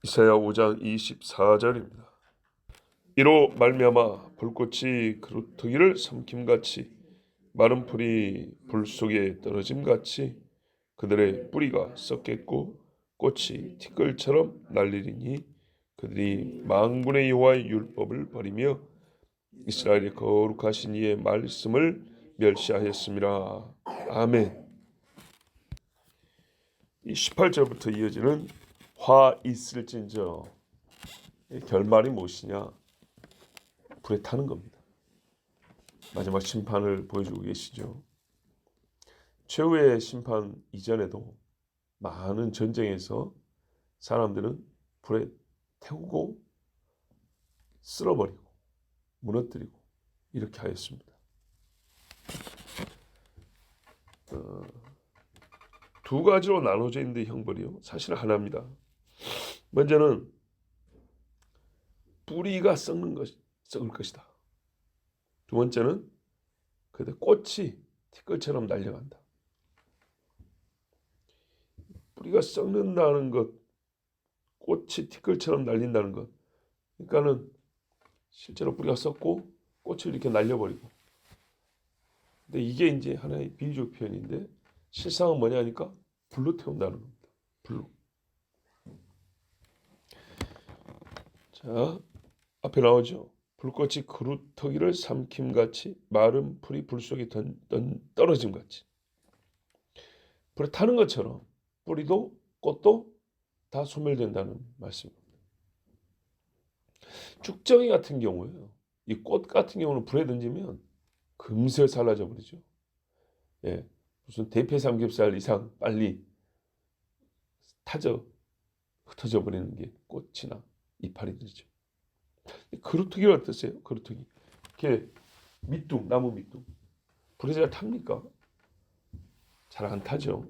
이사야 5장 24절입니다. 이로 말미암아 불꽃이 그루터기를 삼킴같이 마른 풀이 불 속에 떨어짐같이 그들의 뿌리가 썩겠고 꽃이 티끌처럼 날리리니 그들이 만군의 여호와의 율법을 버리며 이스라엘의 거룩하신 이의 말씀을 멸시하였습니다. 아멘. 이 18절부터 이어지는 화 있을진저 결말이 무엇이냐? 불에 타는 겁니다. 마지막 심판을 보여주고 계시죠. 최후의 심판 이전에도 많은 전쟁에서 사람들은 불에 태우고 쓸어버리고 무너뜨리고 이렇게 하였습니다. 두 가지로 나눠져 있는데 형벌이요. 사실 하나입니다. 먼저는 뿌리가 썩을 것이다. 두 번째는 그때 꽃이 티끌처럼 날려간다. 뿌리가 썩는다는 것, 꽃이 티끌처럼 날린다는 것. 그러니까는 실제로 뿌리가 썩고 꽃을 이렇게 날려버리고. 근데 이게 이제 하나의 비유적 표현인데 실상은 뭐냐 하니까 불로 태운다는 겁니다. 불로. 자, 앞에 나오죠. 불꽃이 그루터기를 삼킴같이 마른 풀이 불 속에 떨어짐같이 불에 타는 것처럼 뿌리도 꽃도 다 소멸된다는 말씀입니다. 쭉정이 같은 경우에요. 이 꽃 같은 경우는 불에 던지면 금세 사라져 버리죠. 예, 무슨 대패 삼겹살 이상 빨리 흩어져 버리는 게 꽃이나 이파리 되죠. 그루터기가 어떠세요? 그루터기. 이렇게 밑둥, 나무 밑둥. 불에 잘 탑니까? 잘 안 타죠.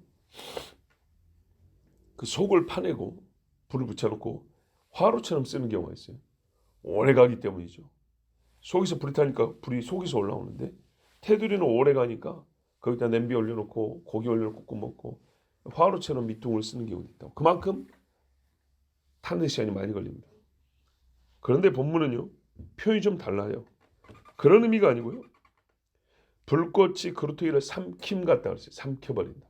그 속을 파내고 불을 붙여놓고 화로처럼 쓰는 경우가 있어요. 오래 가기 때문이죠. 속에서 불이 타니까 불이 속에서 올라오는데 테두리는 오래 가니까 거기다 냄비 올려놓고 고기 올려놓고 구워 먹고 화로처럼 밑둥을 쓰는 경우가 있다고. 그만큼 타는 시간이 많이 걸립니다. 그런데 본문은요. 표현이 좀 달라요. 그런 의미가 아니고요. 불꽃이 그루터기를 삼킴 같다 그랬어요. 삼켜버린다.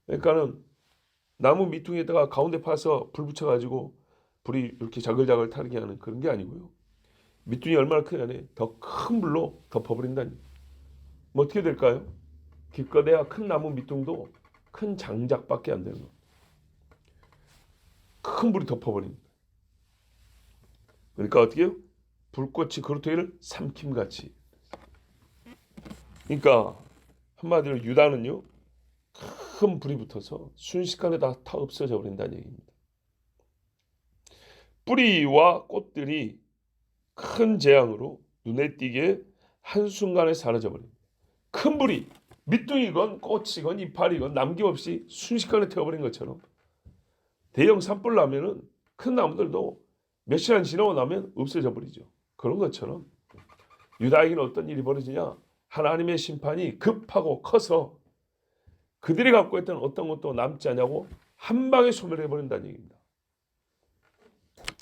그러니까는 나무 밑둥에다가 가운데 파서 불 붙여가지고 불이 이렇게 자글자글 타게 하는 그런 게 아니고요. 밑둥이 얼마나 크냐면 더 큰 불로 덮어버린다니. 뭐 어떻게 될까요? 기껏해야 큰 나무 밑둥도 큰 장작밖에 안 되는 거. 큰 불이 덮어버립니다. 그러니까 어떻게 해요? 불꽃이 그루터기를 삼킴같이. 그러니까 한마디로 유다는요. 큰 불이 붙어서 순식간에 다 없어져 버린다는 얘기입니다. 뿌리와 꽃들이 큰 재앙으로 눈에 띄게 한순간에 사라져버립니다. 큰 불이 밑둥이건 꽃이건 이파리건 남김없이 순식간에 태워버린 것처럼 대형 산불 나면은 큰 나무들도 몇 시간 지나고 나면 없어져 버리죠. 그런 것처럼 유다에게는 어떤 일이 벌어지냐? 하나님의 심판이 급하고 커서 그들이 갖고 있던 어떤 것도 남지 않냐고 한 방에 소멸해버린다는 얘기입니다.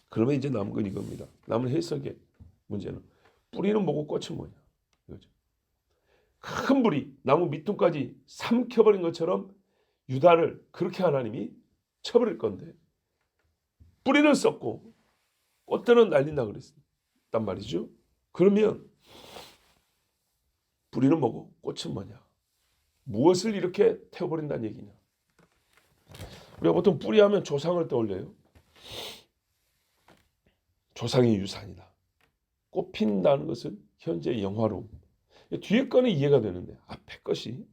그러면 이제 남은 건 이겁니다. 남은 해석의 문제는 뿌리는 뭐고 꽃은 뭐냐 이거죠. 큰 불이 나무 밑둥까지 삼켜버린 것처럼 유다를 그렇게 하나님이 쳐버릴 건데 뿌리는 썩고 꽃들은 날린다 그랬단 말이죠. 그러면 뿌리는 뭐고 꽃은 뭐냐? 무엇을 이렇게 태워버린다는 얘기냐? 우리가 보통 뿌리하면 조상을 떠올려요. 조상의 유산이다. 꽃핀다는 것은 현재의 영화로움. 뒤에 거는 이해가 되는데 앞에 것이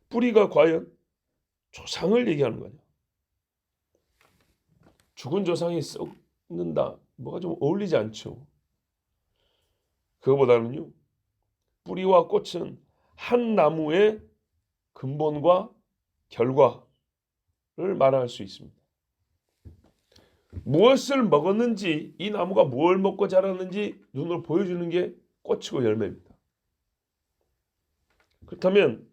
뿌리가 과연 조상을 얘기하는 거냐? 죽은 조상이 썩는다. 뭐가 좀 어울리지 않죠. 그거보다는요. 뿌리와 꽃은 한 나무의 근본과 결과를 말할 수 있습니다. 무엇을 먹었는지 이 나무가 뭘 먹고 자랐는지 눈으로 보여주는 게 꽃이고 열매입니다. 그렇다면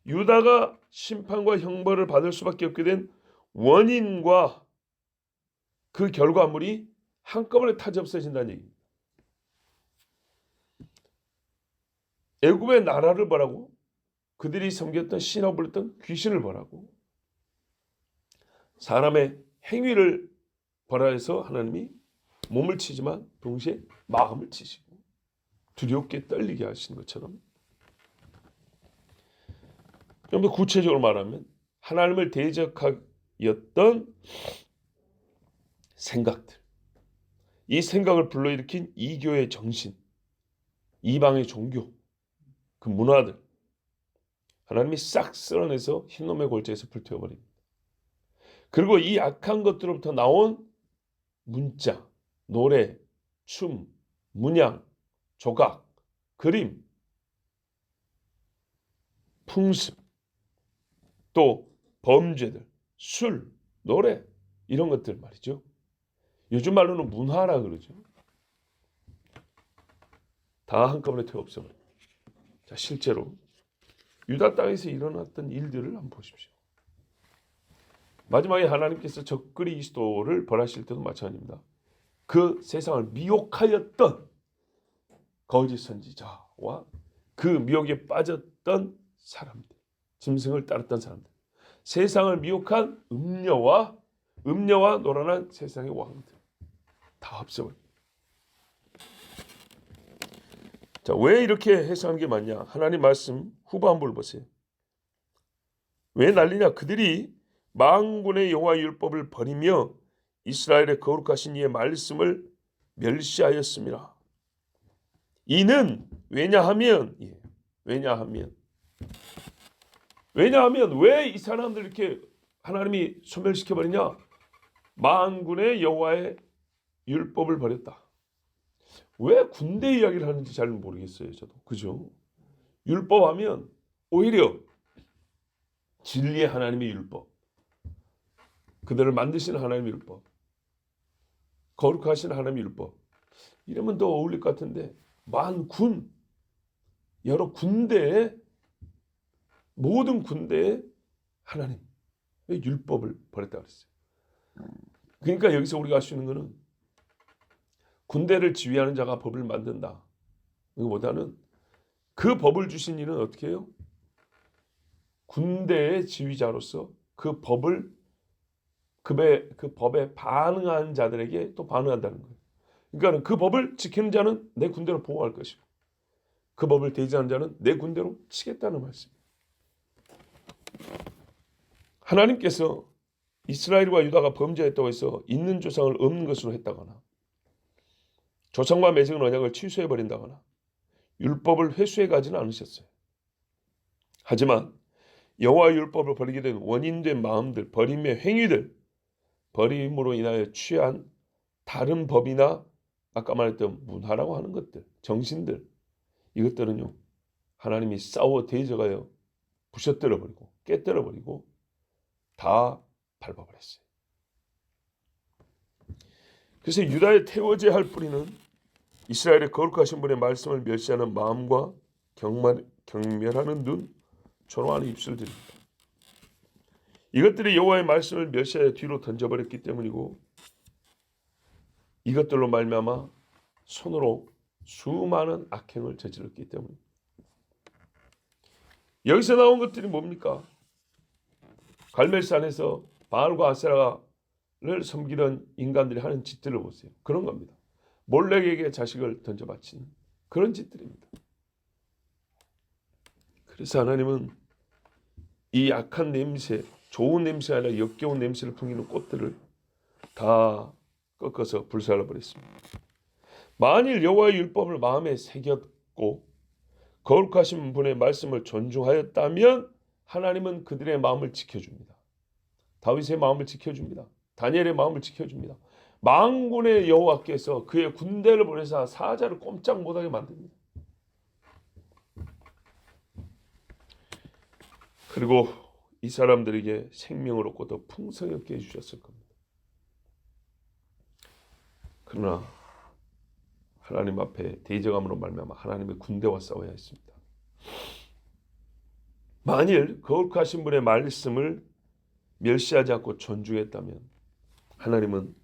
유다가 심판과 형벌을 받을 수밖에 없게 된 원인과 그 결과물이 한꺼번에 타지 없어진다는 얘기입니다. 애굽의 나라를 벌하고 그들이 섬겼던 신하고 불렀던 귀신을 벌하고 사람의 행위를 벌하여서 하나님이 몸을 치지만 동시에 마음을 치시고 두렵게 떨리게 하시는 것처럼, 좀 더 구체적으로 말하면 하나님을 대적하였던 생각들, 이 생각을 불러일으킨 이교의 정신, 이방의 종교, 그 문화들, 하나님이 싹 쓸어내서 흰놈의 골짜기에서 불태워버립니다. 그리고 이 악한 것들로부터 나온 문자, 노래, 춤, 문양, 조각, 그림, 풍습, 또 범죄들, 술, 노래, 이런 것들 말이죠. 요즘 말로는 문화라 그러죠. 다 한꺼번에 태워 없애버려요. 자, 실제로 유다 땅에서 일어났던 일들을 한번 보십시오. 마지막에 하나님께서 적그리스도를 벌하실 때도 마찬가지입니다. 그 세상을 미혹하였던 거짓 선지자와 그 미혹에 빠졌던 사람들, 짐승을 따랐던 사람들, 세상을 미혹한 음녀와 노란한 세상의 왕들 다 없애버립니다. 자, 왜 이렇게 해석하는 게 맞냐? 하나님 말씀 후반부를 보세요. 왜 난리냐? 그들이 만군의 여호와 율법을 버리며 이스라엘의 거룩하신 이의 말씀을 멸시하였습니다. 이는 왜냐하면 왜 이 사람들 이렇게 하나님이 소멸시켜 버리냐? 만군의 여호와의 율법을 버렸다. 왜 군대 이야기를 하는지 잘 모르겠어요, 저도. 그죠? 율법하면 오히려 진리의 하나님의 율법, 그들을 만드시는 하나님의 율법, 거룩하신 하나님의 율법, 이러면 더 어울릴 것 같은데, 만군, 여러 군대에, 모든 군대에 하나님의 율법을 버렸다고 그랬어요. 그러니까 여기서 우리가 알 수 있는 것은 군대를 지휘하는 자가 법을 만든다. 이거보다는 그 법을 주신 이는 어떻게 해요? 군대의 지휘자로서 그 법을 그 법에 반응한 자들에게 또 반응한다는 거예요. 그러니까 그 법을 지키는 자는 내 군대로 보호할 것이고 그 법을 대지하는 자는 내 군대로 치겠다는 말씀이에요. 하나님께서 이스라엘과 유다가 범죄했다고 해서 있는 조상을 없는 것으로 했다거나 조상과 맺은 언약을 취소해버린다거나 율법을 회수해 가지는 않으셨어요. 하지만 여호와의 율법을 버리게 된 원인된 마음들, 버림의 행위들, 버림으로 인하여 취한 다른 법이나 아까 말했던 문화라고 하는 것들, 정신들, 이것들은요 하나님이 싸워 대적하여 부셔뜨려버리고 깨뜨려버리고 다 밟아버렸어요. 그래서 유다에 태워져야 할 뿌리는 이스라엘의 거룩하신 분의 말씀을 멸시하는 마음과 경멸하는 눈, 조롱하는 입술들입니다. 이것들이 여호와의 말씀을 멸시하여 뒤로 던져버렸기 때문이고 이것들로 말미암아 손으로 수많은 악행을 저질렀기 때문입니다. 여기서 나온 것들이 뭡니까? 갈멜산에서 바알과 아세라를 섬기던 인간들이 하는 짓들을 보세요. 그런 겁니다. 몰렉에게 자식을 던져 바치는 그런 짓들입니다. 그래서 하나님은 이 악한 냄새, 좋은 냄새가 아니라 역겨운 냄새를 풍기는 꽃들을 다 꺾어서 불살라 버렸습니다. 만일 여호와의 율법을 마음에 새겼고 거룩하신 분의 말씀을 존중하였다면 하나님은 그들의 마음을 지켜줍니다. 다윗의 마음을 지켜줍니다. 다니엘의 마음을 지켜줍니다. 만군의 여호와께서 그의 군대를 보내사 사자를 꼼짝 못하게 만듭니다. 그리고 이 사람들에게 생명을 얻고 더 풍성하게 해주셨을 겁니다. 그러나 하나님 앞에 대적함으로 말미암아 하나님의 군대와 싸워야 했습니다. 만일 거룩하신 분의 말씀을 멸시하지 않고 존중했다면 하나님은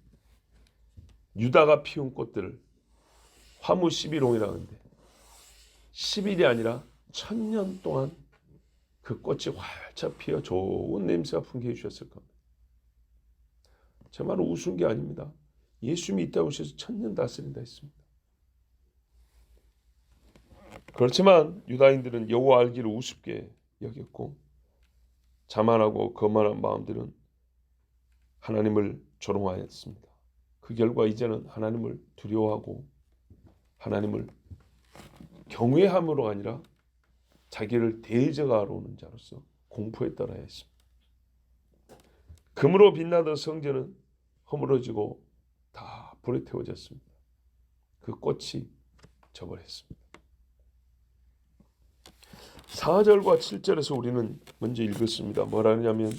유다가 피운 꽃들을 화무 11홍이라 하는데 10일이 아니라 1000년 동안 그 꽃이 활짝 피어 좋은 냄새가 풍기해 주셨을 겁니다. 제 말은 우스운 게 아닙니다. 예수님이 이 땅에 오셔서 1000년 다스린다 했습니다. 그렇지만 유다인들은 여호와 알기를 우습게 여겼고 자만하고 거만한 마음들은 하나님을 조롱하였습니다. 그 결과 이제는 하나님을 두려워하고 하나님을 경외함으로 아니라 자기를 대적하러 오는 자로서 공포에 떨어야 했습니다. 금으로 빛나던 성전은 허물어지고 다 불에 태워졌습니다. 그 꽃이 져버렸습니다. 4절과 7절에서 우리는 먼저 읽었습니다. 뭐라 하냐면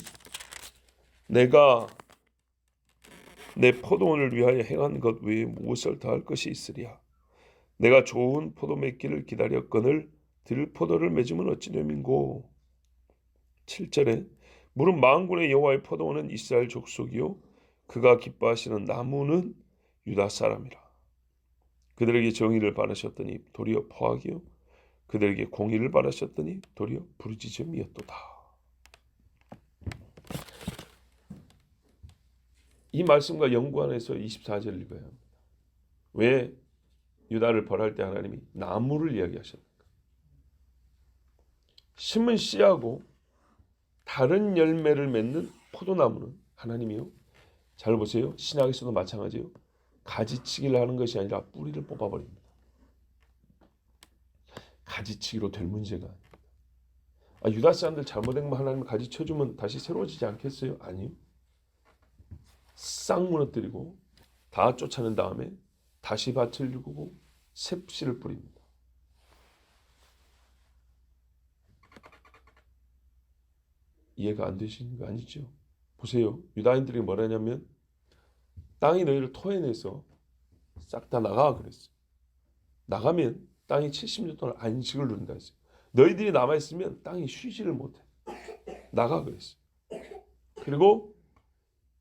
내가 내 포도원을 위하여 행한 것 외에 무엇을 더할 것이 있으랴. 내가 좋은 포도 맺기를 기다렸거늘 들포도를 맺으면 어찌 됨인고. 7절에 무릇 만군의 여호와의 포도원은 이스라엘 족속이요 그가 기뻐하시는 나무는 유다 사람이라. 그들에게 정의를 바라셨더니 도리어 포악이요 그들에게 공의를 바라셨더니 도리어 부르짖음이었도다. 이 말씀과 연관해서 24절을 읽어야 합니다. 왜 유다를 벌할 때 하나님이 나무를 이야기하셨는가? 심은 씨하고 다른 열매를 맺는 포도나무는 하나님이요. 잘 보세요. 신약에서도 마찬가지예요. 가지치기를 하는 것이 아니라 뿌리를 뽑아버립니다. 가지치기로 될 문제가 아닙니다. 유다 사람들 잘못된 거 하나님 가지 쳐주면 다시 새로워지지 않겠어요? 아니요. 싹 무너뜨리고 다 쫓아낸 다음에 다시 밭을 일구고 새 씨를 뿌립니다. 이해가 안 되시는 거 아니죠? 보세요. 유다인들이 뭐라냐면 땅이 너희를 토해내서 싹 다 나가 그랬어요. 나가면 땅이 70년 동안 안식을 누린다 했어요. 너희들이 남아있으면 땅이 쉬지를 못해. 나가 그랬어요. 그리고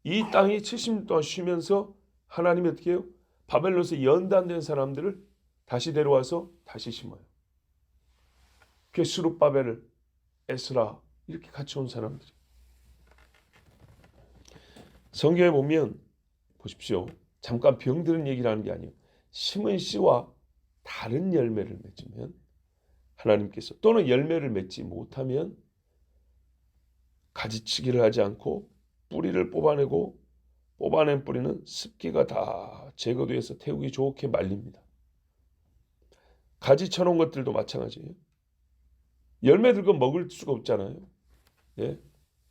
이 땅이 70년 동안 쉬면서 하나님이 어떻게 해요? 바벨론에서 연단된 사람들을 다시 데려와서 다시 심어요. 그게 스룹바벨, 에스라 이렇게 같이 온 사람들이. 성경에 보면 보십시오. 잠깐 병드는 얘기를 하는 게 아니에요. 심은 씨와 다른 열매를 맺으면 하나님께서 또는 열매를 맺지 못하면 가지치기를 하지 않고 뿌리를 뽑아내고 뽑아낸 뿌리는 습기가 다 제거돼서 태우기 좋게 말립니다. 가지 쳐놓은 것들도 마찬가지예요. 열매 들고 먹을 수가 없잖아요. 예?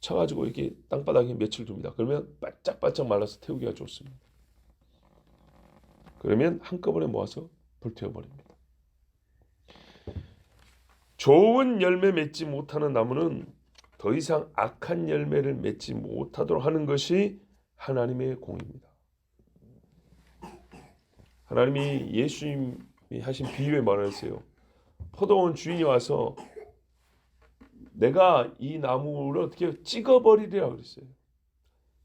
쳐가지고 이렇게 땅바닥에 며칠 둡니다. 그러면 바짝바짝 말라서 태우기가 좋습니다. 그러면 한꺼번에 모아서 불태워버립니다. 좋은 열매 맺지 못하는 나무는 더 이상 악한 열매를 맺지 못하도록 하는 것이 하나님의 공입니다. 하나님이 예수님이 하신 비유에 말했어요. 포도원 주인이 와서 내가 이 나무를 어떻게 찍어버리리라 그랬어요.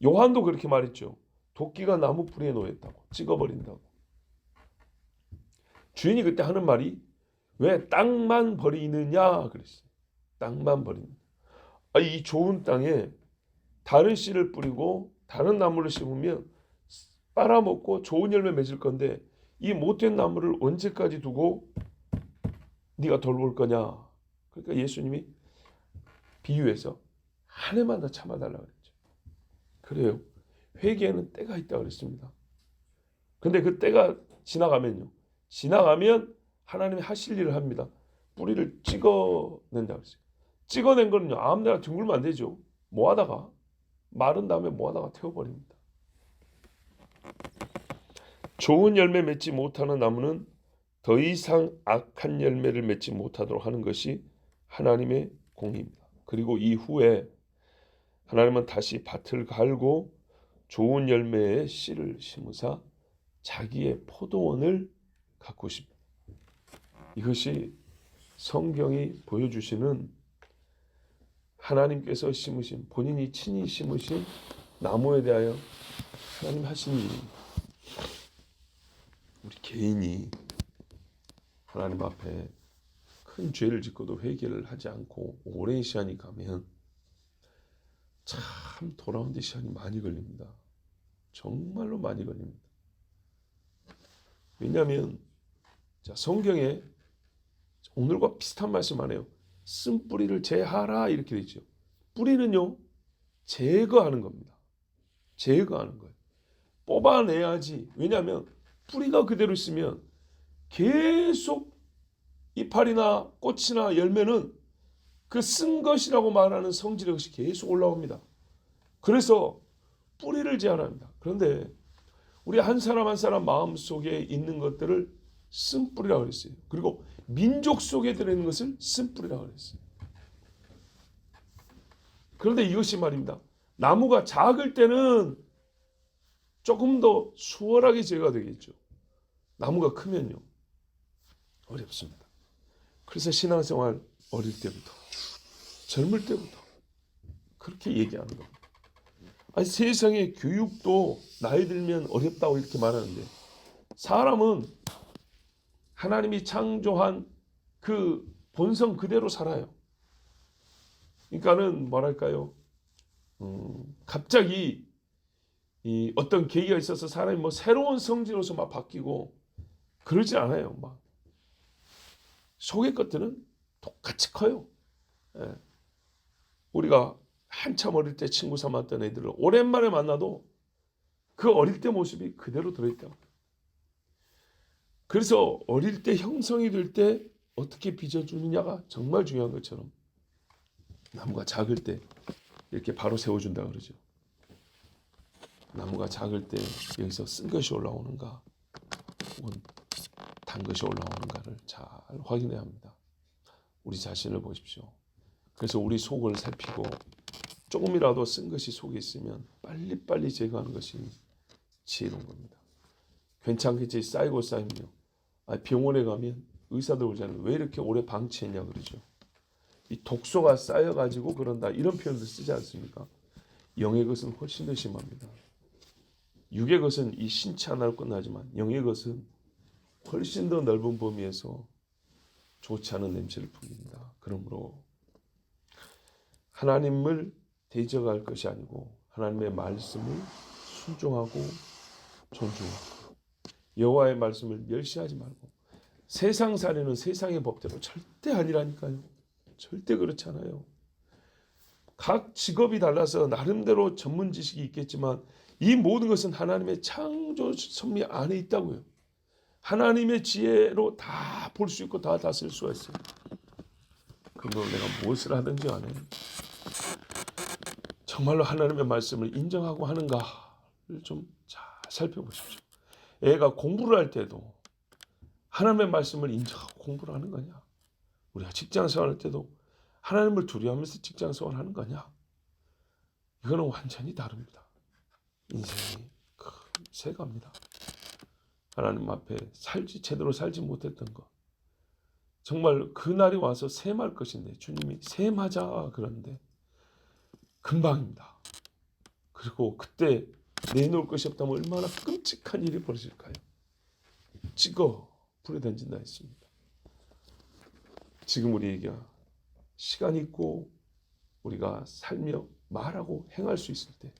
요한도 그렇게 말했죠. 도끼가 나무 뿌리에 놓였다고. 찍어버린다고. 주인이 그때 하는 말이 왜 땅만 버리느냐 그랬어요. 땅만 버리느냐. 이 좋은 땅에 다른 씨를 뿌리고 다른 나무를 심으면 빨아먹고 좋은 열매 맺을 건데 이 못된 나무를 언제까지 두고 네가 돌볼 거냐. 그러니까 예수님이 비유해서 한 해만 더 참아달라고 그랬죠. 그래요. 회개에는 때가 있다고 그랬습니다. 근데 그 때가 지나가면 하나님이 하실 일을 합니다. 뿌리를 찍어낸다고 했어요. 찍어낸 거는요. 아무데나 둥글면 안 되죠. 모아다가 마른 다음에 모아다가 태워버립니다. 좋은 열매 맺지 못하는 나무는 더 이상 악한 열매를 맺지 못하도록 하는 것이 하나님의 공입니다. 그리고 이후에 하나님은 다시 밭을 갈고 좋은 열매의 씨를 심으사 자기의 포도원을 가꾸십니다. 이것이 성경이 보여주시는 하나님께서 심으신 본인이 친히 심으신 나무에 대하여 하나님 하신 일입니다. 우리 개인이 하나님 앞에 큰 죄를 짓고도 회개를 하지 않고 오랜 시간이 가면 참 돌아오는 데 시간이 많이 걸립니다. 정말로 많이 걸립니다. 왜냐하면 자, 성경에 오늘과 비슷한 말씀 안 해요. 쓴뿌리를 제하라 이렇게 되어 있죠. 뿌리는요, 제거하는 겁니다. 제거하는 거예요. 뽑아내야지. 왜냐하면 뿌리가 그대로 있으면 계속 이파리나 꽃이나 열매는 그 쓴 것이라고 말하는 성질의 것이 계속 올라옵니다. 그래서 뿌리를 제하랍니다. 그런데 우리 한 사람 한 사람 마음속에 있는 것들을 쓴뿌리라고 그랬어요. 그리고 민족 속에 들어있는 것을 쓴뿌리라고 그랬어요. 그런데 이것이 말입니다. 나무가 작을 때는 조금 더 수월하게 제거가 되겠죠. 나무가 크면요, 어렵습니다. 그래서 신앙생활 어릴 때부터, 젊을 때부터 그렇게 얘기하는 겁니다. 아니, 세상의 교육도 나이 들면 어렵다고 이렇게 말하는데, 사람은 하나님이 창조한 그 본성 그대로 살아요. 그러니까는 뭐랄까요? 갑자기 이 어떤 계기가 있어서 사람이 뭐 새로운 성질로서 막 바뀌고 그러지 않아요. 막 속의 것들은 똑같이 커요. 예. 우리가 한참 어릴 때 친구 삼았던 애들을 오랜만에 만나도 그 어릴 때 모습이 그대로 들어있다. 그래서 어릴 때 형성이 될 때 어떻게 빚어주느냐가 정말 중요한 것처럼 나무가 작을 때 이렇게 바로 세워준다 그러죠. 나무가 작을 때 여기서 쓴 것이 올라오는가 혹은 단 것이 올라오는가를 잘 확인해야 합니다. 우리 자신을 보십시오. 그래서 우리 속을 살피고 조금이라도 쓴 것이 속에 있으면 빨리빨리 제거하는 것이 지혜로운 겁니다. 괜찮겠지 쌓이고 쌓이면요. 병원에 가면 의사들 오잖아요. 왜 이렇게 오래 방치했냐 그러죠. 이 독소가 쌓여가지고 그런다 이런 표현도 쓰지 않습니까? 영의 것은 훨씬 더 심합니다. 육의 것은 이 신체 하나로 끝나지만 영의 것은 훨씬 더 넓은 범위에서 좋지 않은 냄새를 풍깁니다. 그러므로 하나님을 대적할 것이 아니고 하나님의 말씀을 순종하고 존중하고 여호와의 말씀을 멸시하지 말고 세상살이는 세상의 법대로 절대 아니라니까요. 절대 그렇지 않아요. 각 직업이 달라서 나름대로 전문 지식이 있겠지만 이 모든 것은 하나님의 창조 섭리 안에 있다고요. 하나님의 지혜로 다 볼 수 있고 다 다스릴 수가 있어요. 그러므로 내가 무엇을 하든지 간에 정말로 하나님의 말씀을 인정하고 하는가를 좀 잘 살펴보십시오. 애가 공부를 할 때도 하나님의 말씀을 인정하고 공부를 하는 거냐? 우리가 직장생활 할 때도 하나님을 두려워하면서 직장생활 하는 거냐? 이거는 완전히 다릅니다. 인생이 큰 세갑니다. 하나님 앞에 제대로 살지 못했던 것. 정말 그날이 와서 셈할 것인데 주님이 셈하자 그러는데 금방입니다. 그리고 그때 내놓을 것이 없다면 얼마나 끔찍한 일이 벌어질까요? 찍어 불에 던진다 했습니다. 지금 우리에게 시간이 있고 우리가 살며 말하고 행할 수 있을 때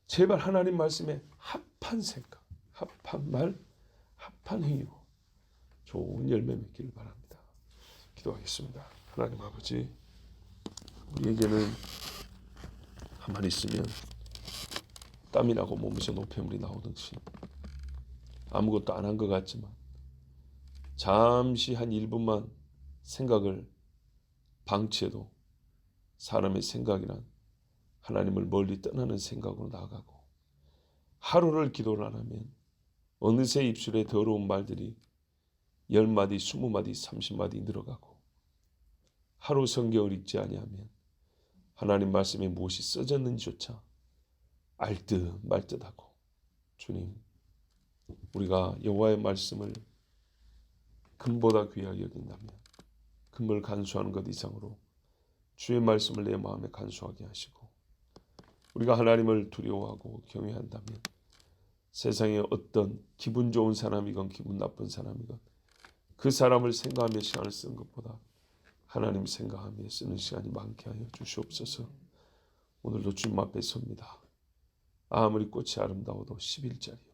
제발 하나님 말씀에 합한 생각, 합한 말, 합한 행위로 좋은 열매 맺기를 바랍니다. 기도하겠습니다. 하나님 아버지, 우리에게는 가만히 있으면 땀이 나고 몸에서 노폐물이 나오듯이 아무것도 안 한 것 같지만 잠시 한 1분만 생각을 방치해도 사람의 생각이란 하나님을 멀리 떠나는 생각으로 나아가고 하루를 기도를 안 하면 어느새 입술에 더러운 말들이 10마디, 20마디, 30마디 늘어가고 하루 성경을 읽지 아니하면 하나님 말씀에 무엇이 써졌는지조차 알듯 말듯하고 주님, 우리가 여호와의 말씀을 금보다 귀하게 여긴다면 금을 간수하는 것 이상으로 주의 말씀을 내 마음에 간수하게 하시고 우리가 하나님을 두려워하고 경외한다면 세상에 어떤 기분 좋은 사람이건 기분 나쁜 사람이건 그 사람을 생각하며 시간을 쓰는 것보다 하나님 생각하며 쓰는 시간이 많게 하여 주시옵소서. 오늘도 주님 앞에 섭니다. 아무리 꽃이 아름다워도 10일짜리요.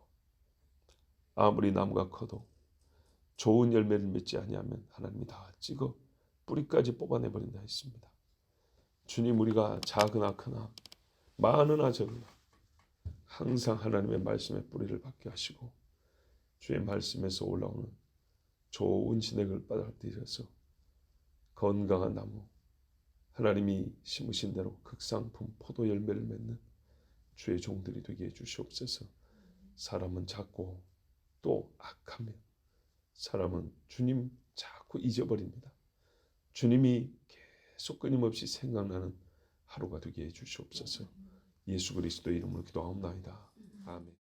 아무리 나무가 커도 좋은 열매를 맺지 아니하면 하나님이 다 찍어 뿌리까지 뽑아내버린다 했습니다. 주님, 우리가 작으나 크나 많으나 적으나 항상 하나님의 말씀의 뿌리를 받게 하시고 주의 말씀에서 올라오는 좋은 진액을 받아들여서 건강한 나무, 하나님이 심으신 대로 극상품 포도 열매를 맺는 주의 종들이 되게 해주시옵소서. 사람은 작고 또 악하며 사람은 주님 자꾸 잊어버립니다. 주님이 계속 끊임없이 생각나는 하루가 되게 해주시옵소서. 예수 그리스도의 이름으로 기도하옵나이다. 아멘.